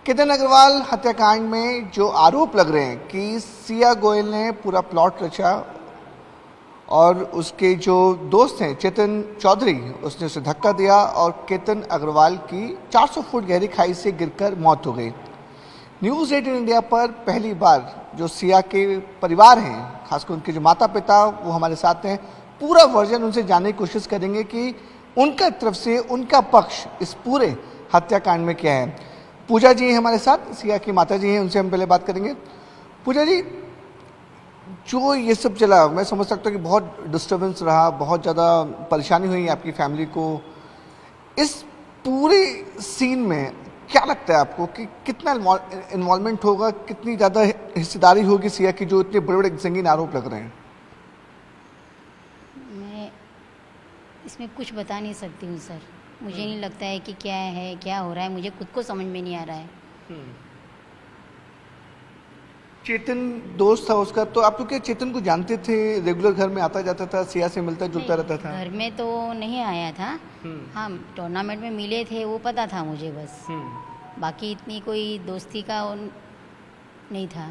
केतन अग्रवाल हत्याकांड में जो आरोप लग रहे हैं कि सिया गोयल ने पूरा प्लॉट रचा और उसके जो दोस्त हैं चेतन चौधरी, उसने उसे धक्का दिया और केतन अग्रवाल की 400 फुट गहरी खाई से गिरकर मौत हो गई। न्यूज़ 18 इंडिया पर पहली बार जो सिया के परिवार हैं, खासकर उनके जो माता पिता, वो हमारे साथ हैं। पूरा वर्जन उनसे जानने की कोशिश करेंगे कि उनका तरफ से उनका पक्ष इस पूरे हत्याकांड में क्या है। पूजा जी हैं हमारे साथ, सिया की माता जी हैं, उनसे हम पहले बात करेंगे। पूजा जी, जो ये सब चला, मैं समझ सकता हूँ कि बहुत डिस्टर्बेंस रहा, बहुत ज़्यादा परेशानी हुई आपकी फैमिली को। इस पूरे सीन में क्या लगता है आपको कि कितना इन्वॉल्वमेंट होगा, कितनी ज़्यादा हिस्सेदारी होगी सिया की, जो इतने बड़े बड़े संगीन आरोप लग रहे हैं? मैं इसमें कुछ बता नहीं सकती हूँ सर। मुझे नहीं लगता है कि क्या है, क्या हो रहा है, मुझे खुद को समझ में नहीं आ रहा है। चेतन दोस्त था उसका, तो आप लोग क्या चेतन को जानते थे? रेगुलर घर में आता जाता था, सिया से मिलता जुलता रहता था? घर में तो नहीं आया था। हाँ, टूर्नामेंट में मिले थे, वो पता था मुझे बस। बाकी इतनी कोई दोस्ती का नहीं था।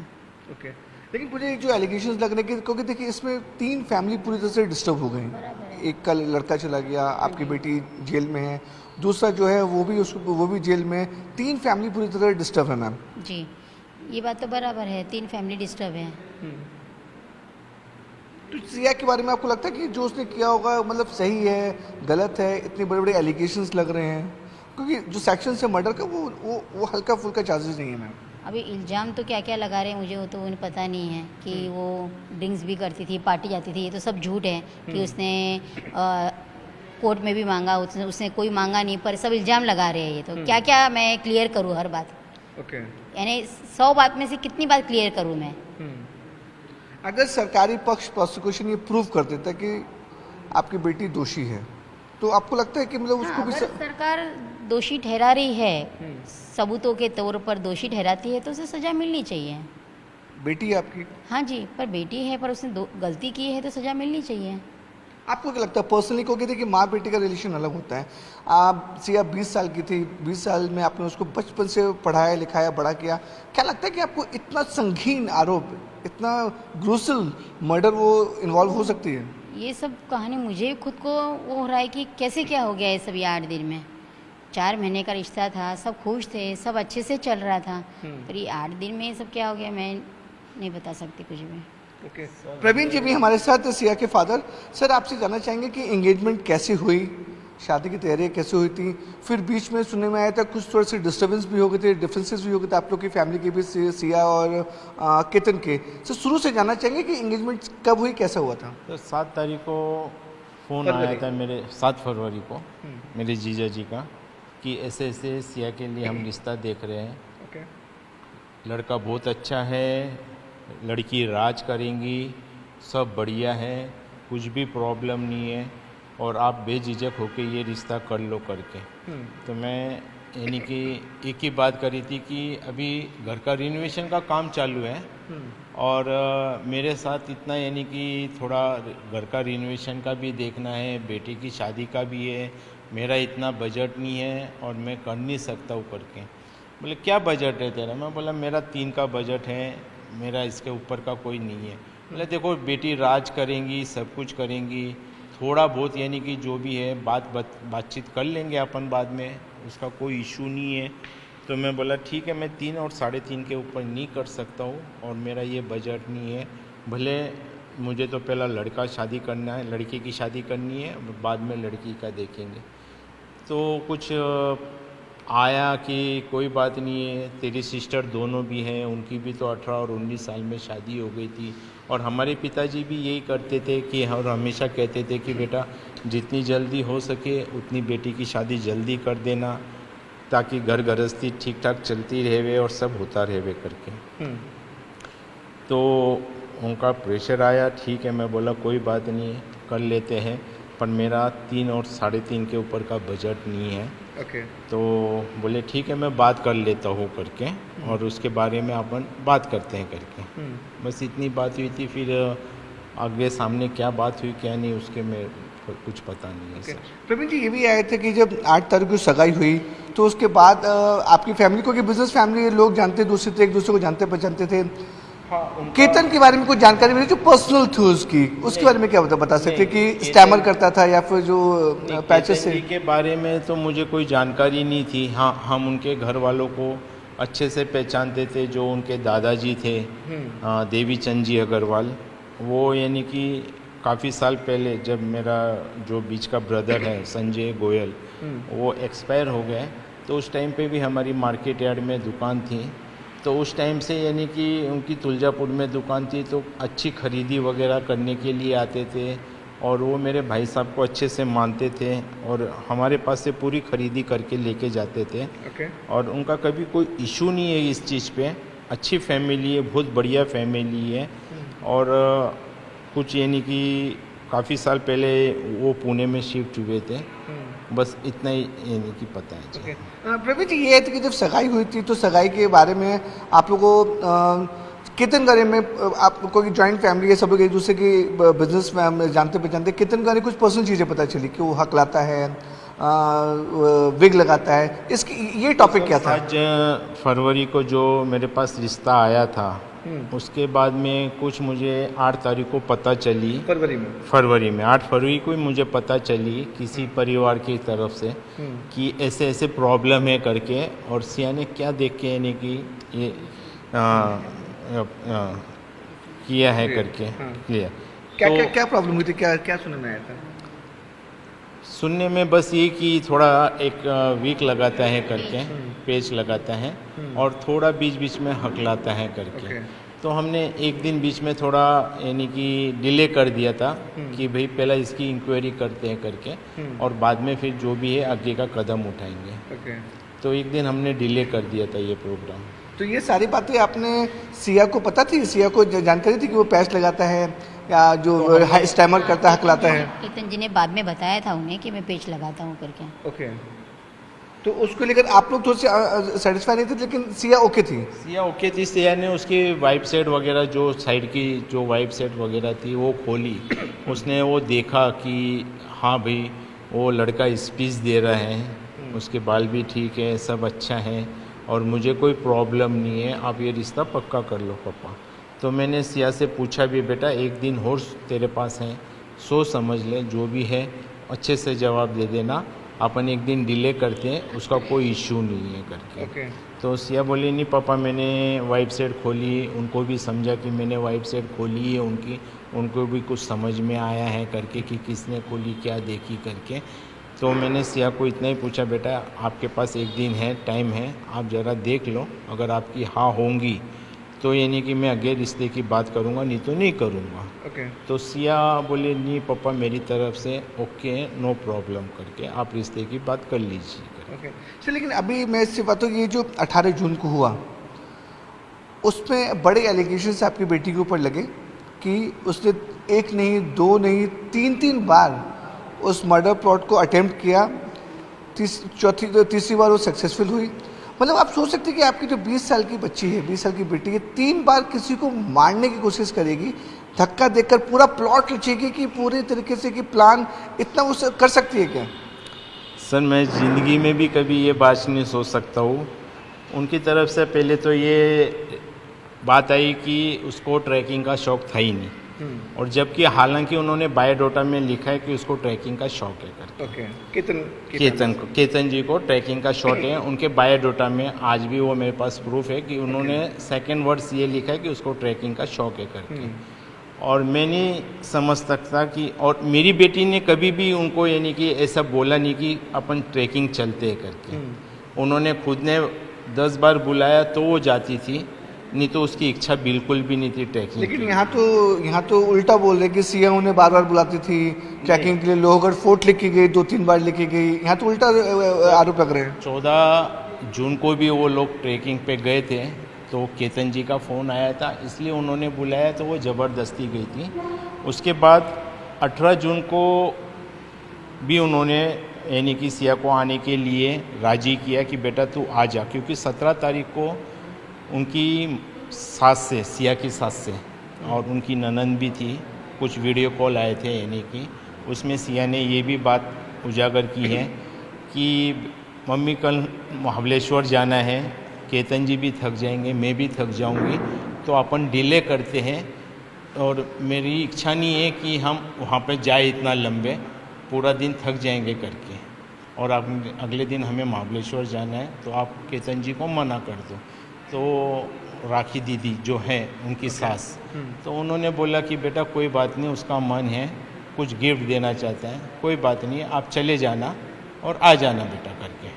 ओके। लेकिन मुझे जो एलिगेशंस लग रहे हैं, क्योंकि देखिए इसमें 3 फैमिली पूरी तरह से डिस्टर्ब हो गई। एक का लड़का चला गया, आपकी बेटी जेल में है, दूसरा जो है वो भी जेल में है। 3 फैमिली पूरी तरह डिस्टर्ब है मैम। जी, ये बात तो बराबर है, 3 फैमिली डिस्टर्ब है। तो सिया के बारे में आपको लगता है कि जो उसने किया होगा मतलब सही है, गलत है? इतने बड़े बड़े एलिगेशंस लग रहे हैं, क्योंकि जो सेक्शन से मर्डर का वो हल्का फुल्का चार्जेस नहीं है मैम। अभी इल्ज़ाम तो क्या क्या लगा रहे हैं मुझे वो तो उन्हें पता नहीं है कि वो ड्रिंक्स भी करती थी, पार्टी जाती थी। ये तो सब झूठ है कि उसने कोर्ट में भी मांगा, उसने कोई मांगा नहीं, पर सब इल्ज़ाम लगा रहे हैं। ये तो क्या क्या मैं क्लियर करूँ हर बात? ओके। यानी 100 बात में से कितनी बात क्लियर करूँ मैं? अगर सरकारी पक्ष प्रोसिक्यूशन ये प्रूव कर देता कि आपकी बेटी दोषी है, तो आपको लगता है कि मतलब उसको भी अगर सरकार दोषी ठहरा रही है, सबूतों के तौर पर दोषी ठहराती है, तो उसे सज़ा मिलनी चाहिए। बेटी है आपकी? हाँ जी, पर बेटी है, पर उसने गलती की है तो सज़ा मिलनी चाहिए। आपको क्या लगता है पर्सनली? क्योंकि देखिए माँ बेटी का रिलेशन अलग होता है। आप सिया 20 साल की थी, 20 साल में आपने उसको बचपन से पढ़ाया लिखाया बड़ा किया। क्या लगता है कि आपको इतना संगीन आरोप, इतना ग्रूसल मर्डर वो इन्वॉल्व हो सकती है? ये सब कहानी मुझे खुद को वो हो रहा है कि कैसे क्या हो गया ये सब, ये 8 दिन में। 4 महीने का रिश्ता था, सब खुश थे, सब अच्छे से चल रहा था, पर ये 8 दिन में ये सब क्या हो गया, मैं नहीं बता सकती कुछ भी। ओके। प्रवीण जी भी हमारे साथ, सिया के फादर। सर, आपसे जानना चाहेंगे कि एंगेजमेंट कैसे हुई, शादी की तैयारियाँ कैसे हुई थी? फिर बीच में सुनने में आया था कुछ थोड़े से डिस्टर्बेंस भी हो गए थे, डिफरेंसेस भी हो गए थे आप लोग की फैमिली के भी, सिया और केतन के। सर, शुरू से जानना चाहेंगे कि एंगेजमेंट कब हुई, कैसा हुआ था? तो 7 तारीख को फ़ोन आया था मेरे, 7 फरवरी को मेरे जीजा जी का, कि ऐसे ऐसे सिया के लिए हम रिश्ता देख रहे हैं। ओके। लड़का बहुत अच्छा है, लड़की राज करेंगी, सब बढ़िया है, कुछ भी प्रॉब्लम नहीं है, और आप बेझिझक होके ये रिश्ता कर लो करके। तो मैं यानी कि एक ही बात करी थी कि अभी घर का रिनोवेशन का काम चालू है, और मेरे साथ इतना यानी कि थोड़ा घर का रिनोवेशन का भी देखना है, बेटी की शादी का भी है, मेरा इतना बजट नहीं है और मैं कर नहीं सकता हूँ करके। बोले क्या बजट है तेरा? मैं बोला मेरा 3 का बजट है, मेरा इसके ऊपर का कोई नहीं है। बोले देखो बेटी राज करेंगी, सब कुछ करेंगी, थोड़ा बहुत यानी कि जो भी है बातचीत कर लेंगे अपन बाद में, उसका कोई इशू नहीं है। तो मैं बोला ठीक है, मैं 3 और 3.5 के ऊपर नहीं कर सकता हूँ और मेरा ये बजट नहीं है। भले मुझे तो पहला लड़का शादी करना है, लड़की की शादी करनी है, बाद में लड़की का देखेंगे। तो कुछ आया कि कोई बात नहीं है, तेरी सिस्टर दोनों भी हैं, उनकी भी तो 18 और 19 साल में शादी हो गई थी, और हमारे पिताजी भी यही करते थे कि, और हमेशा कहते थे कि बेटा जितनी जल्दी हो सके उतनी बेटी की शादी जल्दी कर देना, ताकि घर गृहस्थी ठीक ठाक चलती रहे और सब होता रहे करके। तो उनका प्रेशर आया, ठीक है, मैं बोला कोई बात नहीं है, कर लेते हैं, पर मेरा 3 और 3.5 के ऊपर का बजट नहीं है। ओके। तो बोले ठीक है, मैं बात कर लेता हूँ करके, और उसके बारे में अपन बात करते हैं करके। बस इतनी बात हुई थी। फिर आगे सामने क्या बात हुई क्या नहीं उसके मैं कुछ पता नहीं है सर। प्रवीण जी, ये भी आए थे कि जब 8 तारीख को सगाई हुई तो उसके बाद आपकी फैमिली को, कि बिजनेस फैमिली लोग जानते दूसरे थे, एक दूसरे को जानते पहचानते थे। केतन के बारे में कुछ जानकारी मिली जो पर्सनल थी उसके बारे में क्या बता सकते कि स्टैमर करता था या फिर जो पैचेस से? के बारे में तो मुझे कोई जानकारी नहीं थी। हाँ, हम उनके घर वालों को अच्छे से पहचानते थे। जो उनके दादाजी थे देवी चंद जी अग्रवाल, वो यानी कि काफ़ी साल पहले जब मेरा जो बीच का ब्रदर है संजय गोयल वो एक्सपायर हो गए, तो उस टाइम पे भी हमारी मार्केट यार्ड में दुकान थी। तो उस टाइम से यानी कि उनकी तुलजापुर में दुकान थी, तो अच्छी खरीदी वगैरह करने के लिए आते थे और वो मेरे भाई साहब को अच्छे से मानते थे और हमारे पास से पूरी खरीदी करके लेके जाते थे। और उनका कभी कोई इशू नहीं है इस चीज़ पे। अच्छी फैमिली है, बहुत बढ़िया फैमिली है। और कुछ यानी कि काफ़ी साल पहले वो पुणे में शिफ्ट हुए थे। बस इतना ही यानी कि पता है जी। प्रवीण जी, ये है कि जब सगाई हुई थी तो सगाई के बारे में आप लोगों को कितनगढ़ में आपको जॉइंट फैमिली है, सब लोग एक दूसरे की बिजनेस में जानते पहचानते, कितनगढ़ कुछ पर्सनल चीज़ें पता चली कि वो हक लाता है, विग लगाता है, इसकी ये टॉपिक क्या था? 5 फरवरी को जो मेरे पास रिश्ता आया था उसके बाद में कुछ मुझे 8 तारीख को पता चली, फरवरी में 8 फरवरी को ही मुझे पता चली किसी परिवार की तरफ से कि ऐसे ऐसे प्रॉब्लम है करके। और सिया ने क्या देख के यानी कि ये किया है करके क्लियर। क्या प्रॉब्लम हुई थी, क्या सुनने में आया था? सुनने में बस ये कि थोड़ा एक वीक लगाता है करके, पेच लगाता है और थोड़ा बीच बीच में हकलाता है करके। तो हमने एक दिन बीच में थोड़ा यानी कि डिले कर दिया था कि भाई पहला इसकी इंक्वायरी करते हैं करके और बाद में फिर जो भी है आगे का कदम उठाएंगे। तो एक दिन हमने डिले कर दिया था ये प्रोग्राम। तो ये सारी बातें आपने सिया को पता थी? सिया को जानकारी थी कि वो पैच लगाता है या जो स्टैमर करता है, हकलाता है? केतन जी ने बाद में बताया था उन्हें कि मैं पेच लगाता हूँ करके। ओके, तो उसको लेकर आप लोग थोड़े से सेटिस्फाई नहीं थे, लेकिन सिया ओके थी? सिया ओके थी। सिया ने उसकी वाइप सेट वगैरह जो साइड की जो वाइप सेट वगैरह थी वो खोली। उसने वो देखा कि हाँ भाई वो लड़का स्पीच दे रहा है, उसके बाल भी ठीक है, सब अच्छा है और मुझे कोई प्रॉब्लम नहीं है, आप ये रिश्ता पक्का कर लो पापा। तो मैंने सिया से पूछा भी, बेटा एक दिन और तेरे पास है, सोच समझ ले, जो भी है अच्छे से जवाब दे देना, अपन एक दिन डिले करते हैं, उसका कोई इशू नहीं है करके। तो सिया बोली नहीं पापा, मैंने वाइप सेट खोली, उनको भी समझा कि मैंने वाइप सेट खोली है उनकी, उनको भी कुछ समझ में आया है करके कि किसने खोली, क्या देखी करके। तो मैंने सिया को इतना ही पूछा, बेटा आपके पास एक दिन है, टाइम है, आप ज़रा देख लो, अगर आपकी हाँ होंगी तो यानी कि मैं आगे रिश्ते की बात करूँगा, नहीं तो नहीं करूँगा। तो सिया बोले नहीं पापा मेरी तरफ से ओके, नो प्रॉब्लम करके आप रिश्ते की बात कर लीजिए। चलिए, लेकिन अभी मैं इससे बात ये जो 18 जून को हुआ उसमें बड़े एलिगेशंस आपकी बेटी के ऊपर लगे कि उसने एक नहीं, दो नहीं, 3 बार उस मर्डर प्लॉट को अटेम्प्ट किया, तीसरी बार वो सक्सेसफुल हुई। मतलब आप सोच सकते हैं कि आपकी जो 20 साल की बच्ची है, 20 साल की बेटी है, 3 बार किसी को मारने की कोशिश करेगी, धक्का देकर पूरा प्लॉट रचेगी कि पूरे तरीके से कि प्लान इतना वो कर सकती है क्या? सर मैं ज़िंदगी में भी कभी ये बात नहीं सोच सकता हूँ। उनकी तरफ से पहले तो ये बात आई कि उसको ट्रैकिंग का शौक़ था ही नहीं, और जबकि हालांकि उन्होंने बायोडाटा में लिखा है कि उसको ट्रैकिंग का शौक है करके। केतन जी को ट्रैकिंग का शौक है। उनके बायोडाटा में आज भी वो मेरे पास प्रूफ है कि उन्होंने सेकंड वर्ड्स ये लिखा है कि उसको ट्रैकिंग का शौक है करके। और मैं नहीं समझ सकता कि, और मेरी बेटी ने कभी भी उनको यानी कि ऐसा बोला नहीं कि अपन ट्रैकिंग चलते हैं करके। उन्होंने खुद ने 10 बार बुलाया तो वो जाती थी, नहीं तो उसकी इच्छा बिल्कुल भी नहीं थी ट्रैकिंग। लेकिन यहाँ तो उल्टा बोल रहे कि सीएम उन्हें बार बार बुलाती थी ट्रैकिंग के लिए, लोहगढ़ फोर्ट लिखी गई, 2-3 बार लिखी गई, यहाँ तो उल्टा आरोप लग रहे हैं। 14 जून को भी वो लोग ट्रैकिंग पे गए थे, तो केतन जी का फ़ोन आया था इसलिए उन्होंने बुलाया, तो वो ज़बरदस्ती गई थी। उसके बाद 18 जून को भी उन्होंने यानी कि सिया को आने के लिए राज़ी किया कि बेटा तू आ जा, क्योंकि 17 तारीख को उनकी सास से, सिया की सास से और उनकी ननंद भी थी, कुछ वीडियो कॉल आए थे यानी कि उसमें सिया ने ये भी बात उजागर की है कि मम्मी कल महाबलेश्वर जाना है, केतन जी भी थक जाएंगे, मैं भी थक जाऊंगी, तो अपन डिले करते हैं और मेरी इच्छा नहीं है कि हम वहाँ पे जाए इतना लंबे, पूरा दिन थक जाएंगे करके, और अब अगले दिन हमें महाबलेश्वर जाना है, तो आप केतन जी को मना कर दो। तो राखी दीदी जो है उनकी सास, तो उन्होंने बोला कि बेटा कोई बात नहीं, उसका मन है, कुछ गिफ्ट देना चाहता है, कोई बात नहीं, आप चले जाना और आ जाना बेटा करके।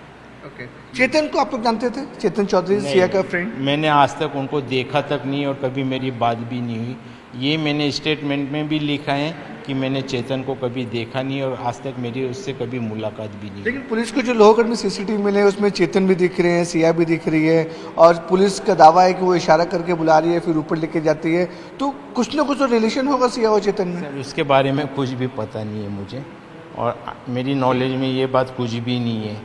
चेतन को आप लोग जानते थे? चेतन चौधरी सिया का फ्रेंड? मैंने आज तक उनको देखा तक नहीं और कभी मेरी बात भी नहीं हुई। ये मैंने स्टेटमेंट में भी लिखा है कि मैंने चेतन को कभी देखा नहीं और आज तक मेरी उससे कभी मुलाकात भी नहीं। लेकिन पुलिस को जो लोहगढ़ में सीसीटीवी मिले उसमें चेतन भी दिख रहे हैं, सिया भी दिख रही है, और पुलिस का दावा है कि वो इशारा करके बुला रही है फिर ऊपर लेके जाती है, तो कुछ ना कुछ तो रिलेशन होगा सिया और चेतन में। सर उसके बारे में कुछ भी पता नहीं है मुझे, और मेरी नॉलेज में ये बात कुछ भी नहीं है।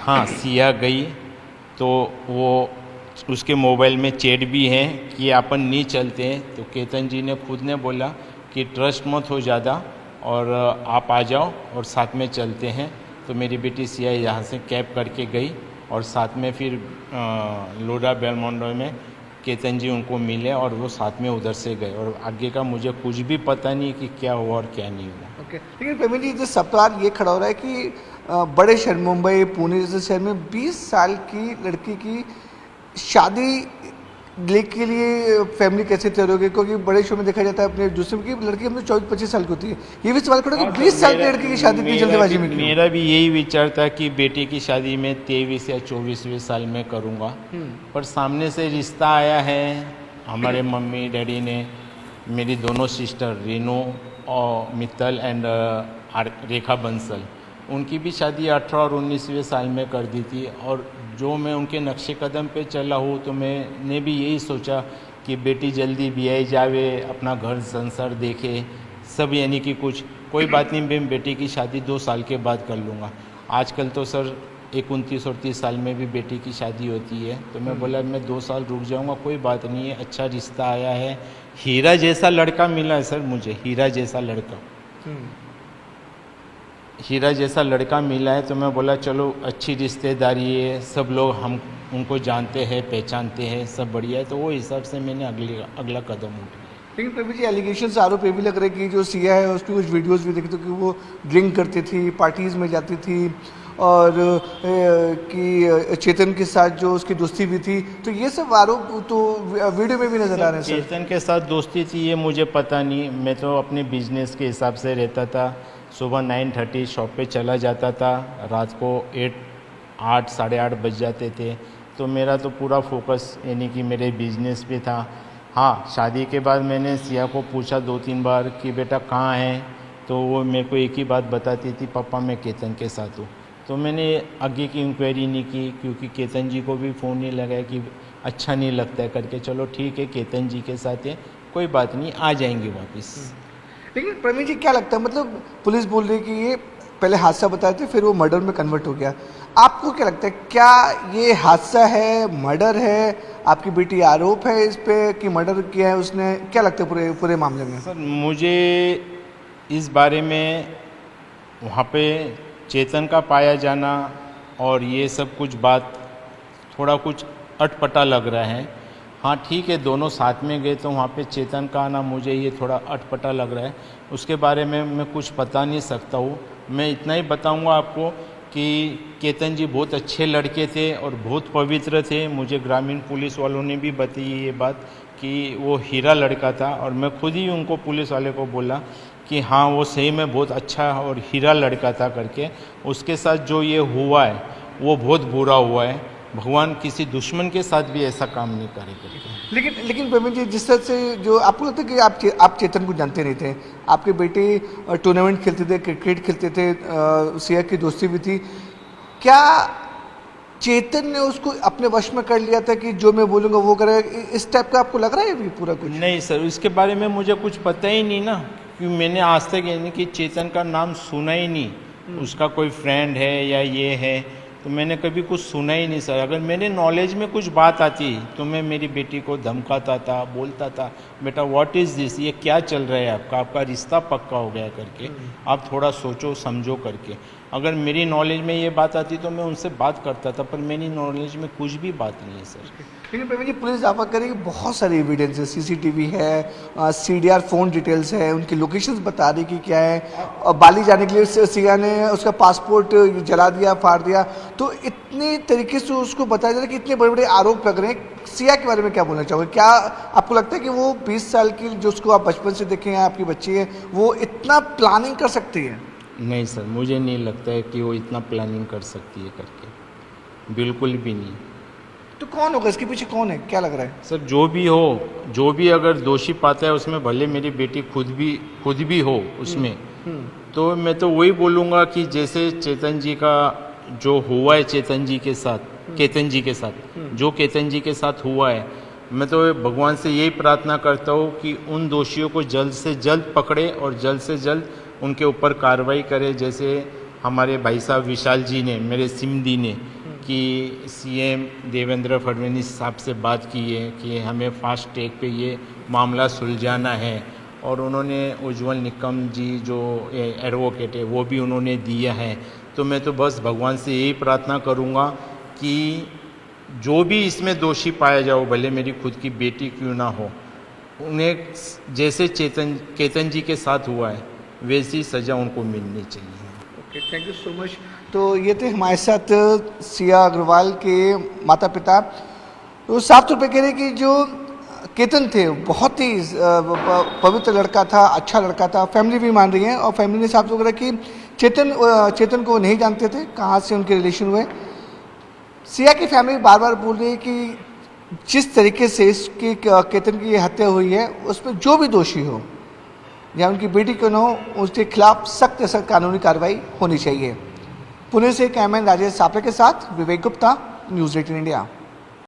हाँ, सिया गई तो वो उसके मोबाइल में चैट भी है कि अपन नहीं चलते हैं, तो केतन जी ने खुद ने बोला कि ट्रस्ट मत हो ज़्यादा और आप आ जाओ और साथ में चलते हैं। तो मेरी बेटी सिया यहाँ से कैब करके गई और साथ में फिर लोडा बेलमोंडो में केतन जी उनको मिले और वो साथ में उधर से गए, और आगे का मुझे कुछ भी पता नहीं कि क्या हुआ और क्या नहीं हुआ। ओके, लेकिन प्रवीण जी जिस सवाल ये खड़ा हो रहा है कि बड़े शहर मुंबई पुणे जैसे शहर में 20 साल की लड़की की शादी के लिए फैमिली कैसे तैयार होगी, क्योंकि बड़े शो में देखा जाता है अपने दूसरे की लड़की हमने 24-25 साल की होती है, ये भी सवाल खड़ा कि 20 साल की लड़की की शादी की जल्दबाजी में क्यों? मेरा भी यही विचार था कि बेटी की शादी में 23 या 24वें साल में करूँगा, पर सामने से रिश्ता आया है हमारे मम्मी डैडी ने, मेरी दोनों सिस्टर रीनू और मित्तल एंड रेखा बंसल, उनकी भी शादी 18 और 19वें साल में कर दी थी, और जो मैं उनके नक्शे कदम पे चला हूँ तो मैंने भी यही सोचा कि बेटी जल्दी ब्याह जावे, अपना घर संसार देखे सब, यानी कि कुछ कोई बात नहीं, मैं बेटी की शादी 2 साल के बाद कर लूँगा। आजकल तो सर 29 और 30 साल में भी बेटी की शादी होती है, तो मैं बोला मैं 2 साल रुक जाऊँगा, कोई बात नहीं है, अच्छा रिश्ता आया है, हीरा जैसा लड़का मिला है सर मुझे, हीरा जैसा लड़का, हीरा जैसा लड़का मिला है, तो मैं बोला चलो अच्छी रिश्तेदारी है, सब लोग हम उनको जानते हैं पहचानते हैं, सब बढ़िया है, तो वो हिसाब से मैंने अगला कदम उठाया। लेकिन प्रवीण जी एलिगेशन आरोप ये भी लग रहा है कि जो सिया है उसकी कुछ वीडियोस भी देखते कि वो ड्रिंक करती थी, पार्टीज में जाती थी, और कि चेतन के साथ जो उसकी दोस्ती भी थी, तो ये सब आरोप तो वीडियो में भी नजर आ रहे हैं। चेतन के साथ दोस्ती थी ये मुझे पता नहीं, मैं तो अपने बिजनेस के हिसाब से रहता था, सुबह 9:30 शॉप पे चला जाता था, रात को 8 साढ़े 8 बज जाते थे, तो मेरा तो पूरा फोकस यानी कि मेरे बिजनेस पे था। हाँ, शादी के बाद मैंने सिया को पूछा 2-3 बार कि बेटा कहाँ है, तो वो मेरे को एक ही बात बताती थी, पापा मैं केतन के साथ हूँ। तो मैंने आगे की इंक्वायरी नहीं की, क्योंकि केतन जी को भी फ़ोन नहीं लगाया कि अच्छा नहीं लगता है करके, चलो ठीक है केतन जी के साथ है, कोई बात नहीं, आ जाएंगे वापस। लेकिन प्रवीण जी क्या लगता है, मतलब पुलिस बोल रही है कि ये पहले हादसा बताए थे फिर वो मर्डर में कन्वर्ट हो गया, आपको क्या लगता है, क्या ये हादसा है, मर्डर है, आपकी बेटी आरोप है इस पे कि मर्डर किया है उसने, क्या लगता है पूरे मामले में? सर मुझे इस बारे में वहाँ पे चेतन का पाया जाना और ये सब कुछ बात थोड़ा कुछ अटपटा लग रहा है। हाँ ठीक है, दोनों साथ में गए तो वहाँ पे चेतन का आना मुझे ये थोड़ा अटपटा लग रहा है, उसके बारे में मैं कुछ बता नहीं सकता हूँ। मैं इतना ही बताऊँगा आपको कि केतन जी बहुत अच्छे लड़के थे और बहुत पवित्र थे। मुझे ग्रामीण पुलिस वालों ने भी बताई ये बात कि वो हीरा लड़का था, और मैं खुद ही उनको पुलिस वाले को बोला कि हाँ वो सही में बहुत अच्छा और हीरा लड़का था करके। उसके साथ जो ये हुआ है वो बहुत बुरा हुआ है, भगवान किसी दुश्मन के साथ भी ऐसा काम नहीं करेगा। लेकिन प्रवीण जी, जिस तरह से जो आपको लगता है कि आप चेतन को जानते नहीं थे, आपके बेटे टूर्नामेंट खेलते थे, क्रिकेट खेलते थे, सिया की दोस्ती भी थी, क्या चेतन ने उसको अपने वश में कर लिया था कि जो मैं बोलूँगा वो करेगा, इस टाइप का आपको लग रहा है अभी पूरा कुछ? नहीं सर, इसके बारे में मुझे कुछ पता ही नहीं ना, क्योंकि मैंने आज तक यानी कि चेतन का नाम सुना ही नहीं, उसका कोई फ्रेंड है या ये है, तो मैंने कभी कुछ सुना ही नहीं सर। अगर मेरे नॉलेज में कुछ बात आती तो मैं मेरी बेटी को धमकाता था, बोलता था बेटा व्हाट इज़ दिस, ये क्या चल रहा है आपका रिश्ता पक्का हो गया करके, आप थोड़ा सोचो समझो करके। अगर मेरी नॉलेज में ये बात आती तो मैं उनसे बात करता था, पर मेरी नॉलेज में कुछ भी बात नहीं है सर। लेकिन प्रेमी जी पुलिस दावा करेगी बहुत सारे एविडेंस है, सीसीटीवी है, सीडीआर फ़ोन डिटेल्स है, उनकी लोकेशंस बता रही कि क्या है, और बाली जाने के लिए सिया ने उसका पासपोर्ट जला दिया, फाड़ दिया। तो इतनी तरीके से उसको बताया जा रहा है कि इतने बड़े बड़े आरोप लग रहे हैं। सिया के बारे में क्या बोलना चाहोगे? क्या आपको लगता है कि वो 20 साल की जो उसको आप बचपन से देखे हैं, आपकी बच्ची है, वो इतना प्लानिंग कर सकती है? नहीं सर, मुझे नहीं लगता है कि वो इतना प्लानिंग कर सकती है करके, बिल्कुल भी नहीं। तो कौन होगा इसके पीछे, कौन है, क्या लग रहा है? सर जो भी हो, जो भी अगर दोषी पाता है उसमें, भले मेरी बेटी खुद भी हो उसमें, तो मैं तो वही बोलूँगा कि जैसे चेतन जी का जो हुआ है, केतन जी के साथ जो केतन जी के साथ हुआ है, मैं तो भगवान से यही प्रार्थना करता हूँ कि उन दोषियों को जल्द से जल्द पकड़े और जल्द से जल्द उनके ऊपर कार्रवाई करे। जैसे हमारे भाई साहब विशाल जी ने, मेरे सिमदी ने, कि सीएम देवेंद्र फडणवीस साहब से बात की है कि हमें फास्ट ट्रैक पे ये मामला सुलझाना है, और उन्होंने उज्जवल निकम जी जो एडवोकेट है वो भी उन्होंने दिया है। तो मैं तो बस भगवान से यही प्रार्थना करूँगा कि जो भी इसमें दोषी पाया जाओ, भले मेरी खुद की बेटी क्यों ना हो, उन्हें जैसे केतन जी के साथ हुआ है वैसी सज़ा उनको मिलनी चाहिए। Okay, thank you so much. तो ये थे हमारे साथ सिया अग्रवाल के माता पिता। तो साफ तौर पे कह रहे कि जो केतन थे बहुत ही पवित्र लड़का था, अच्छा लड़का था, फैमिली भी मान रही है, और फैमिली ने साफ तौर पर कि चेतन को नहीं जानते थे, कहाँ से उनके रिलेशन हुए। सिया की फैमिली बार बार बोल रही है कि जिस तरीके से इसकी केतन की हत्या हुई है उसमें जो भी दोषी हो या उनकी बेटी को न हो, उसके खिलाफ सख्त से सख्त कानूनी कार्रवाई होनी चाहिए। पुणे से कैमरामैन राजेश सापरे के साथ विवेक गुप्ता, न्यूज़ 18 इंडिया।